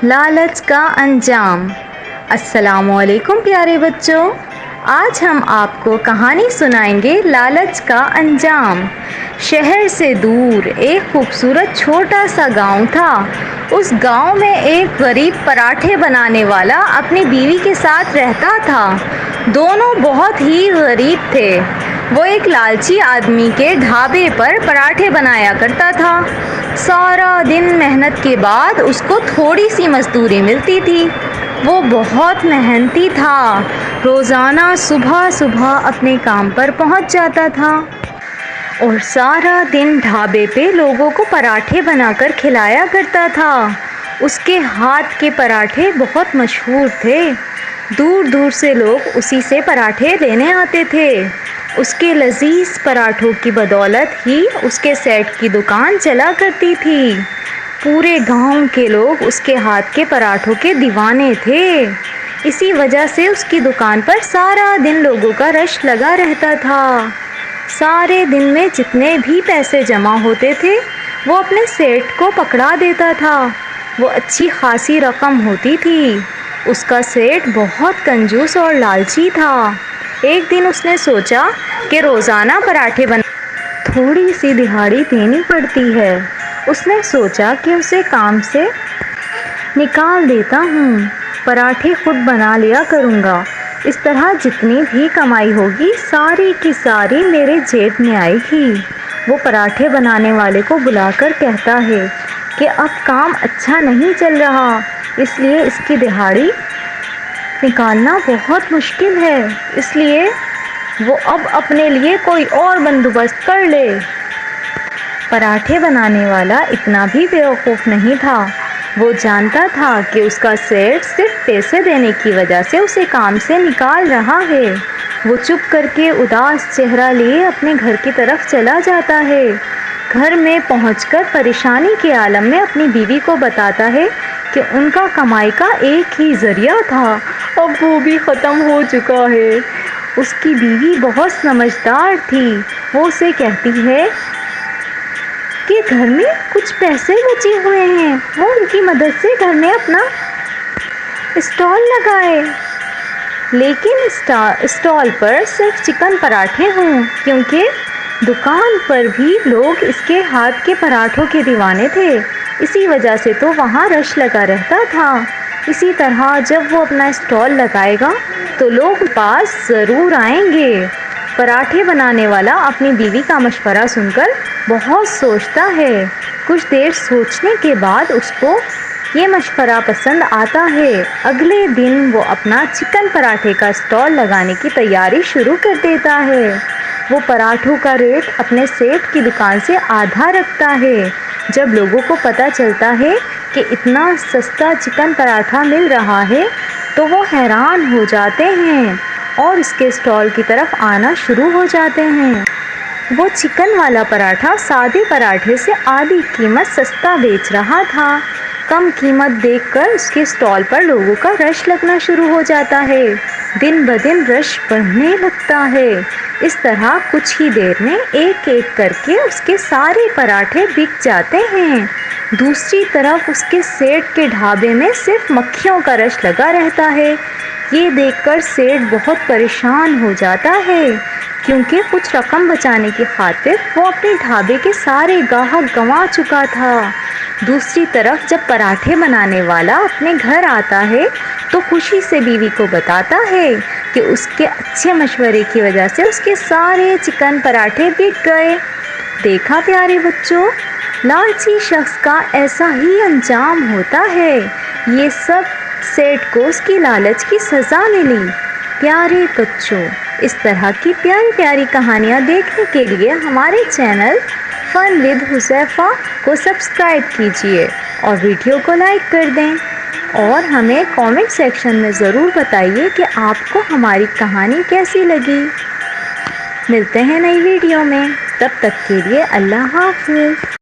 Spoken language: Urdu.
لالچ کا انجام۔ السلام علیکم پیارے بچوں، آج ہم آپ کو کہانی سنائیں گے لالچ کا انجام۔ شہر سے دور ایک خوبصورت چھوٹا سا گاؤں تھا۔ اس گاؤں میں ایک غریب پراٹھے بنانے والا اپنی بیوی کے ساتھ رہتا تھا۔ دونوں بہت ہی غریب تھے۔ وہ ایک لالچی آدمی کے ڈھابے پر پراٹھے بنایا کرتا تھا۔ سارا دن محنت کے بعد اس کو تھوڑی سی مزدوری ملتی تھی۔ وہ بہت محنتی تھا، روزانہ صبح صبح اپنے کام پر پہنچ جاتا تھا اور سارا دن ڈھابے پہ لوگوں کو پراٹھے بنا کر کھلایا کرتا تھا۔ اس کے ہاتھ کے پراٹھے بہت مشہور تھے، دور دور سے لوگ اسی سے پراٹھے لینے آتے تھے۔ اس کے لذیذ پراٹھوں کی بدولت ہی اس کے سیٹ کی دکان چلا کرتی تھی۔ پورے گاؤں کے لوگ اس کے ہاتھ کے پراٹھوں کے دیوانے تھے۔ اسی وجہ سے اس کی دکان پر سارا دن لوگوں کا رش لگا رہتا تھا۔ سارے دن میں جتنے بھی پیسے جمع ہوتے تھے وہ اپنے سیٹ کو پکڑا دیتا تھا۔ وہ اچھی خاصی رقم ہوتی تھی۔ اس کا سیٹ بہت کنجوس اور لالچی تھا۔ ایک دن اس نے سوچا کہ روزانہ پراٹھے تھوڑی سی دہاڑی دینی پڑتی ہے۔ اس نے سوچا کہ اسے کام سے نکال دیتا ہوں، پراٹھے خود بنا لیا کروں گا۔ اس طرح جتنی بھی کمائی ہوگی ساری کی ساری میرے جیب میں آئے گی۔ وہ پراٹھے بنانے والے کو بلا کر کہتا ہے کہ اب کام اچھا نہیں چل رہا، اس لیے اس کی دہاڑی نکالنا بہت مشکل ہے، اس لیے وہ اب اپنے لیے کوئی اور بندوبست کر لے۔ پراٹھے بنانے والا اتنا بھی بیوقوف نہیں تھا۔ وہ جانتا تھا کہ اس کا سیٹ صرف پیسے دینے کی وجہ سے اسے کام سے نکال رہا ہے۔ وہ چپ کر کے اداس چہرہ لیے اپنے گھر کی طرف چلا جاتا ہے۔ گھر میں پہنچ کر پریشانی کے عالم میں اپنی بیوی کو بتاتا ہے کہ ان کا کمائی کا ایک ہی ذریعہ تھا، اب وہ بھی ختم ہو چکا ہے۔ اس کی بیوی بہت سمجھدار تھی۔ وہ اسے کہتی ہے کہ گھر میں کچھ پیسے بچے ہوئے ہیں، وہ ان کی مدد سے گھر میں اپنا اسٹال لگائے، لیکن اسٹال پر صرف چکن پراٹھے ہوں، کیونکہ دکان پر بھی لوگ اس کے ہاتھ کے پراٹھوں کے دیوانے تھے، اسی وجہ سے تو وہاں رش لگا رہتا تھا۔ اسی طرح جب وہ اپنا اسٹال لگائے گا تو لوگ پاس ضرور آئیں گے۔ پراٹھے بنانے والا اپنی بیوی کا مشورہ سن کر بہت سوچتا ہے۔ کچھ دیر سوچنے کے بعد اس کو یہ مشورہ پسند آتا ہے۔ اگلے دن وہ اپنا چکن پراٹھے کا اسٹال لگانے کی تیاری شروع کر دیتا ہے۔ وہ پراٹھوں کا ریٹ اپنے سیٹ کی دکان سے آدھا رکھتا ہے۔ جب لوگوں کو پتہ چلتا ہے کہ اتنا سستا چکن پراٹھا مل رہا ہے تو وہ حیران ہو جاتے ہیں اور اس کے اسٹال کی طرف آنا شروع ہو جاتے ہیں۔ وہ چکن والا پراٹھا سادے پراٹھے سے آدھی قیمت سستا بیچ رہا تھا۔ کم قیمت دیکھ کر اس کے اسٹال پر لوگوں کا رش لگنا شروع ہو جاتا ہے۔ دن بدن رش بڑھنے لگتا ہے۔ اس طرح کچھ ہی دیر میں ایک ایک کر کے اس کے سارے پراٹھے بک جاتے ہیں۔ دوسری طرف اس کے سیٹ کے ڈھابے میں صرف مکھیوں کا رش لگا رہتا ہے۔ یہ دیکھ کر سیٹ بہت پریشان ہو جاتا ہے، کیونکہ کچھ رقم بچانے کی خاطر وہ اپنے ڈھابے کے سارے گاہک گنوا چکا تھا۔ دوسری طرف جب پراٹھے بنانے والا اپنے گھر آتا ہے تو خوشی سے بیوی کو بتاتا ہے کہ اس کے اچھے مشورے کی وجہ سے اس کے سارے چکن پراٹھے بک گئے۔ دیکھا پیارے بچوں، لالچی شخص کا ایسا ہی انجام ہوتا ہے۔ یہ سب سیٹ کو اس کی لالچ کی سزا ملی۔ پیارے بچوں، اس طرح کی پیاری پیاری کہانیاں دیکھنے کے لیے ہمارے چینل فن ود حذیفہ کو سبسکرائب کیجیے اور ویڈیو کو لائک کر دیں، اور ہمیں کامنٹ سیکشن میں ضرور بتائیے کہ آپ کو ہماری کہانی کیسی لگی۔ ملتے ہیں نئی ویڈیو میں، تب تک کے لیے اللہ حافظ۔